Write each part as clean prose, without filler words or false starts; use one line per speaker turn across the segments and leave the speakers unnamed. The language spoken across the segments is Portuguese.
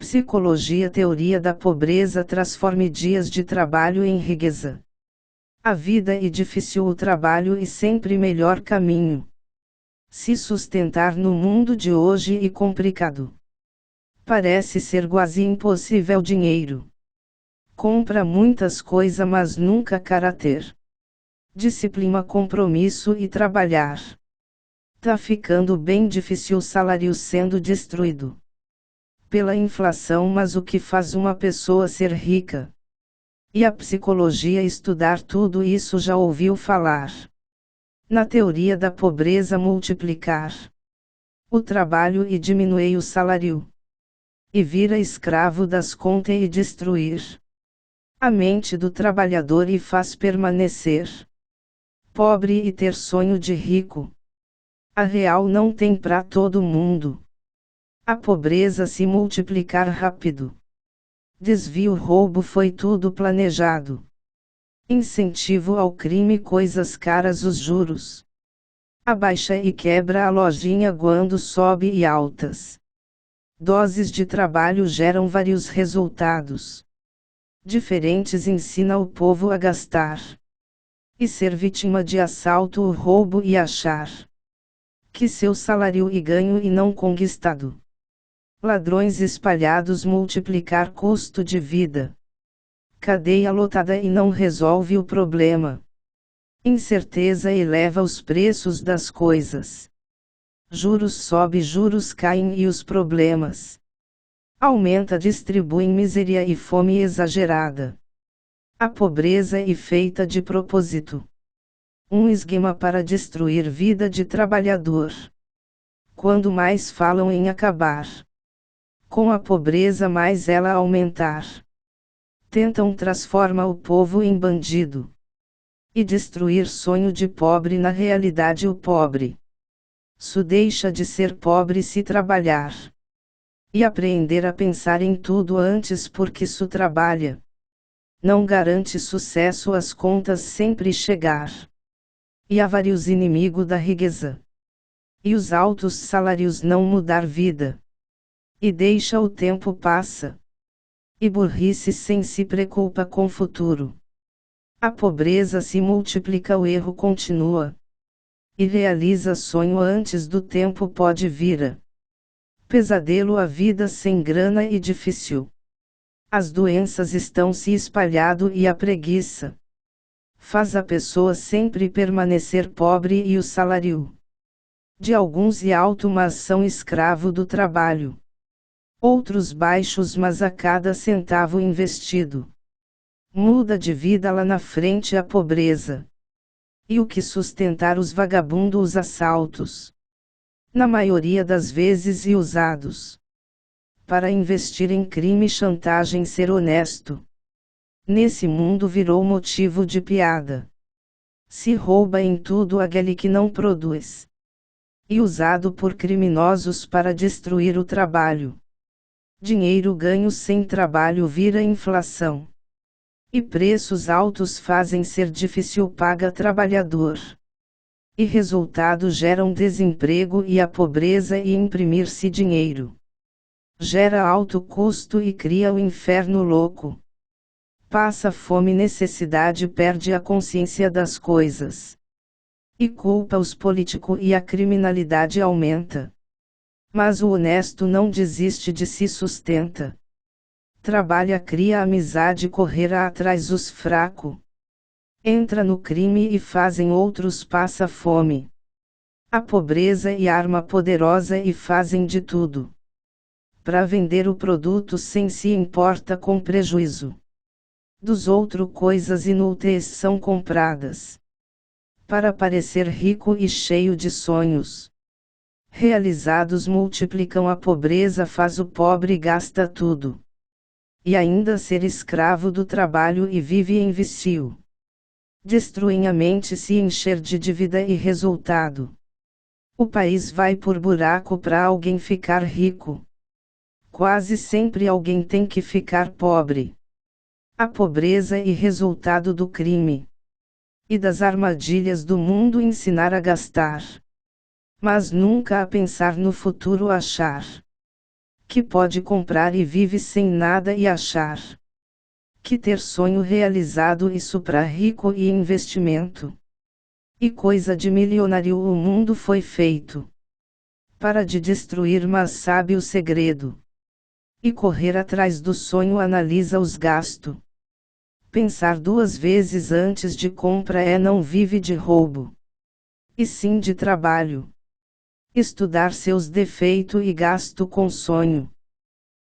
Psicologia. Teoria da pobreza. Transforme dias de trabalho em riqueza. A vida é difícil, o trabalho é sempre melhor caminho. Se sustentar no mundo de hoje é complicado. Parece ser quase impossível. Dinheiro compra muitas coisas, mas nunca caráter, disciplina, compromisso e trabalhar. Tá ficando bem difícil. Salário sendo destruído pela inflação. Mas o que faz uma pessoa ser rica? E a psicologia estudar tudo isso. Já ouviu falar na teoria da pobreza? Multiplicar o trabalho e diminuir o salário, e vira escravo das contas e destruir a mente do trabalhador e faz permanecer pobre e ter sonho de rico. A real não tem para todo mundo. A pobreza se multiplicar rápido. Desvio, roubo, foi tudo planejado. Incentivo ao crime, coisas caras, os juros. Abaixa e quebra a lojinha quando sobe, e altas doses de trabalho geram vários resultados diferentes. Ensina o povo a gastar e ser vítima de assalto ou roubo e achar que seu salário e ganho e não conquistado. Ladrões espalhados. Multiplicar custo de vida. Cadeia lotada e não resolve o problema. Incerteza eleva os preços das coisas. Juros sobe, juros caem e os problemas aumenta. Distribuem miséria e fome exagerada. A pobreza é feita de propósito. Um esquema para destruir vida de trabalhador. Quando mais falam em acabar com a pobreza, mais ela aumentar. Tentam transformar o povo em bandido e destruir sonho de pobre. Na realidade, o pobre só deixa de ser pobre se trabalhar e aprender a pensar em tudo antes, porque só trabalha não garante sucesso. As contas sempre chegar. E há vários inimigos da riqueza. E os altos salários não mudar vida. E deixa o tempo passa. E burrice sem se preocupa com o futuro. A pobreza se multiplica, o erro continua. E realiza sonho antes do tempo pode vir. Pesadelo, a vida sem grana e difícil. As doenças estão se espalhando e a preguiça faz a pessoa sempre permanecer pobre, e o salário de alguns é alto, mas são escravo do trabalho. Outros baixos, mas a cada centavo investido muda de vida lá na frente a pobreza. E o que sustentar os vagabundos, os assaltos, na maioria das vezes, e usados para investir em crime, chantagem. Ser honesto nesse mundo virou motivo de piada. Se rouba em tudo aquele que não produz, e usado por criminosos para destruir o trabalho. Dinheiro ganho sem trabalho vira inflação. E preços altos fazem ser difícil pagar trabalhador. E resultado geram desemprego e a pobreza, e imprimir-se dinheiro gera alto custo e cria o inferno louco. Passa fome, necessidade, perde a consciência das coisas. E culpa os políticos e a criminalidade aumenta. Mas o honesto não desiste de se sustenta. Trabalha, cria amizade, correrá atrás os fracos. Entra no crime e fazem outros passa fome. A pobreza e arma poderosa e fazem de tudo para vender o produto sem se importa com prejuízo dos outros. Coisas inúteis são compradas para parecer rico e cheio de sonhos realizados. Multiplicam a pobreza, faz o pobre gasta tudo e ainda ser escravo do trabalho e vive em vício. Destruem a mente, se encher de dívida e resultado o país vai por buraco para alguém ficar rico. Quase sempre alguém tem que ficar pobre. A pobreza e resultado do crime e das armadilhas do mundo. Ensinar a gastar, mas nunca a pensar no futuro. Achar que pode comprar e vive sem nada e achar que ter sonho realizado isso pra rico e investimento. E coisa de milionário o mundo foi feito. Para de destruir, mas sabe o segredo. E correr atrás do sonho, analisa os gastos. Pensar duas vezes antes de compra não vive de roubo, e sim de trabalho. Estudar seus defeitos e gasto com sonho.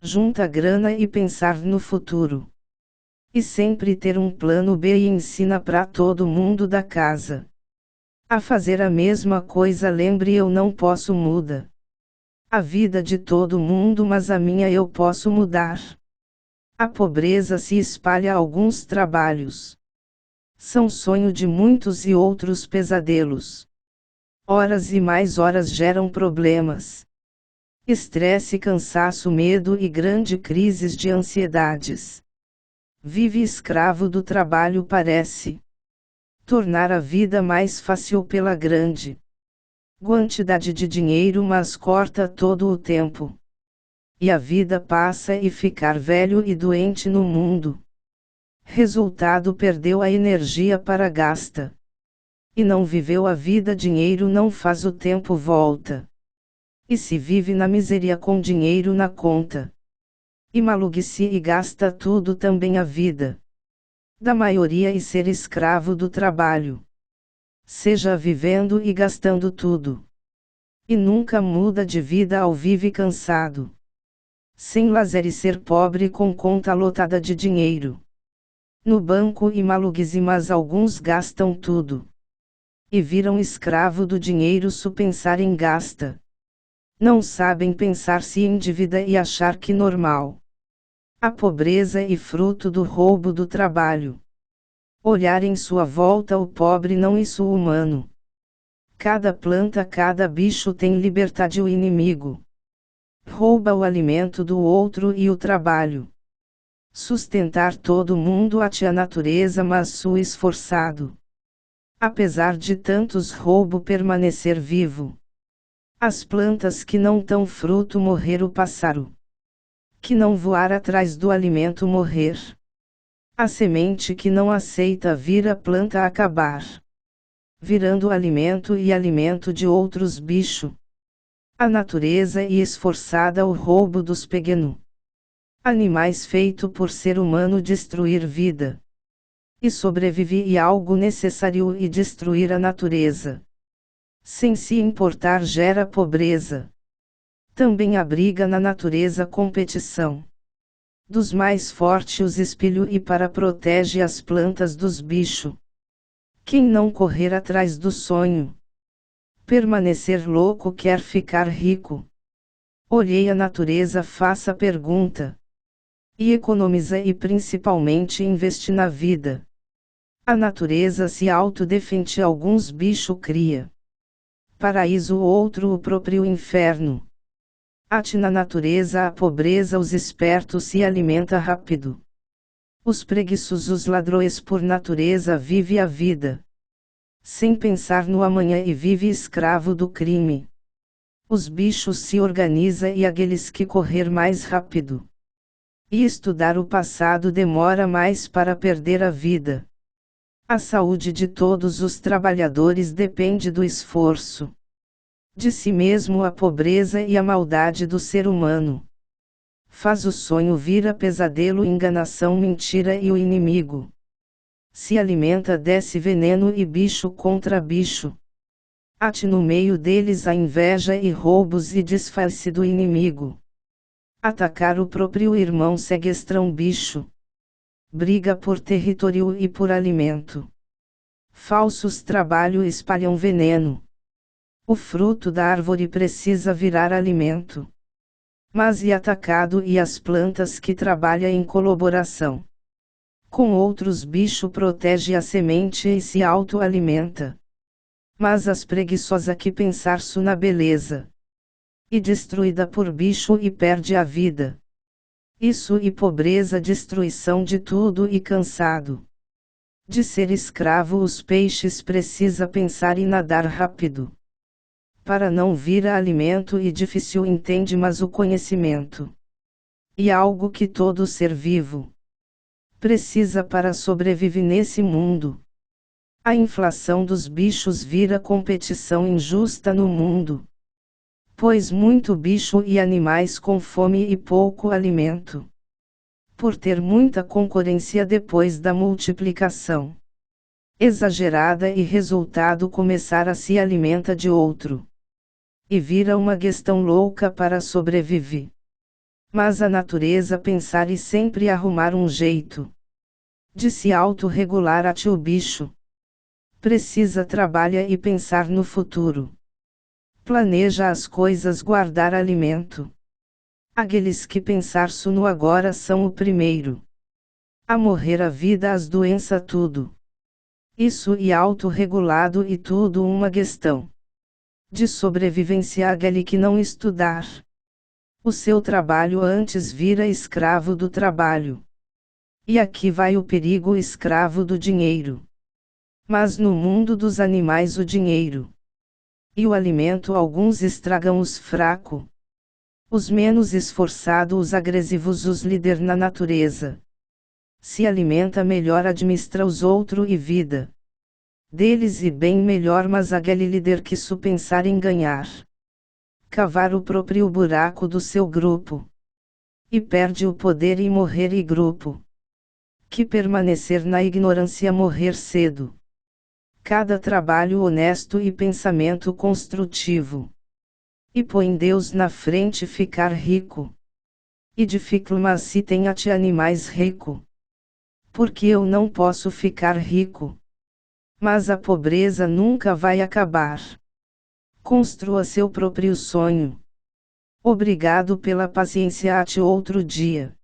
Junta grana e pensar no futuro. E sempre ter um plano B e ensina pra todo mundo da casa a fazer a mesma coisa. Lembre, eu não posso mudar a vida de todo mundo, mas a minha eu posso mudar. A pobreza se espalha, alguns trabalhos são sonho de muitos e outros pesadelos. Horas e mais horas geram problemas. Estresse, cansaço, medo e grande crises de ansiedades. Vive escravo do trabalho, parece tornar a vida mais fácil pela grande quantidade de dinheiro, mas corta todo o tempo. E a vida passa e ficar velho e doente no mundo. Resultado, perdeu a energia para gasta. E não viveu a vida. Dinheiro não faz o tempo volta. E se vive na miséria com dinheiro na conta. E maluquice e gasta tudo também a vida da maioria e ser escravo do trabalho. Seja vivendo e gastando tudo. E nunca muda de vida ao vive cansado. Sem lazer e ser pobre com conta lotada de dinheiro no banco e maluquice, mas alguns gastam tudo. E viram escravo do dinheiro. Se pensar em gasta. Não sabem pensar, se endivida e achar que normal. A pobreza e fruto do roubo do trabalho. Olhar em sua volta o pobre, não isso o humano. Cada planta, cada bicho tem liberdade. O inimigo rouba o alimento do outro e o trabalho. Sustentar todo mundo ate a natureza, mas sou esforçado. Apesar de tantos roubo, permanecer vivo. As plantas que não tão fruto morrer, o pássaro que não voar atrás do alimento morrer. A semente que não aceita vir a planta acabar virando alimento e alimento de outros bichos. A natureza e esforçada o roubo dos pequenos animais feito por ser humano destruir vida. E sobrevive e algo necessário e destruir a natureza. Sem se importar gera pobreza. Também abriga na natureza competição dos mais fortes, os espelho e para protege as plantas dos bichos. Quem não correr atrás do sonho, permanecer louco, quer ficar rico. Olhei a natureza, faça a pergunta. E economiza e principalmente investe na vida. A natureza se autodefende, alguns bicho cria paraíso, outro o próprio inferno. Ate na natureza a pobreza, os espertos se alimenta rápido. Os preguiçosos, os ladrões por natureza vive a vida sem pensar no amanhã e vive escravo do crime. Os bichos se organiza e aqueles que correr mais rápido e estudar o passado demora mais para perder a vida. A saúde de todos os trabalhadores depende do esforço de si mesmo. A pobreza e a maldade do ser humano faz o sonho vira pesadelo, enganação, mentira, e o inimigo se alimenta desse veneno e bicho contra bicho. Ate no meio deles a inveja e roubos e disfarce do inimigo. Atacar o próprio irmão, sequestram bicho. Briga por território e por alimento. Falsos trabalho espalham veneno. O fruto da árvore precisa virar alimento. Mas e atacado e as plantas que trabalham em colaboração com outros bicho protege a semente e se autoalimenta. Mas as preguiçosa que pensar su na beleza e destruída por bicho e perde a vida. Isso e pobreza, destruição de tudo e cansado de ser escravo, os peixes precisa pensar e nadar rápido Para não vir a alimento e difícil entende mas o conhecimento. E algo que todo ser vivo precisa para sobreviver nesse mundo. A inflação dos bichos vira competição injusta no mundo. Pois muito bicho e animais com fome e pouco alimento. Por ter muita concorrência depois da multiplicação exagerada e resultado começar a se alimenta de outro. E vira uma questão louca para sobreviver. Mas a natureza pensar e sempre arrumar um jeito de se autorregular até o bicho. Precisa trabalhar e pensar no futuro. Planeja as coisas guardar alimento. Aqueles que pensar só no agora são o primeiro a morrer a vida as doença tudo. Isso e autorregulado e tudo uma questão de sobrevivência aquele que não estudar o seu trabalho antes vira escravo do trabalho. E aqui vai o perigo escravo do dinheiro. Mas no mundo dos animais o dinheiro e o alimento alguns estragam os fracos. Os menos esforçados os agressivos os líder na natureza. Se alimenta melhor administra os outros e vida deles e bem melhor mas aquele líder que só pensar em ganhar. Cavar o próprio buraco do seu grupo. E perde o poder e morrer e grupo. Que permanecer na ignorância morrer cedo. Cada trabalho honesto e pensamento construtivo. E põe Deus na frente ficar rico. E dificil mas se tem até animais rico. Porque eu não posso ficar rico. Mas a pobreza nunca vai acabar. Construa seu próprio sonho. Obrigado pela paciência até outro dia.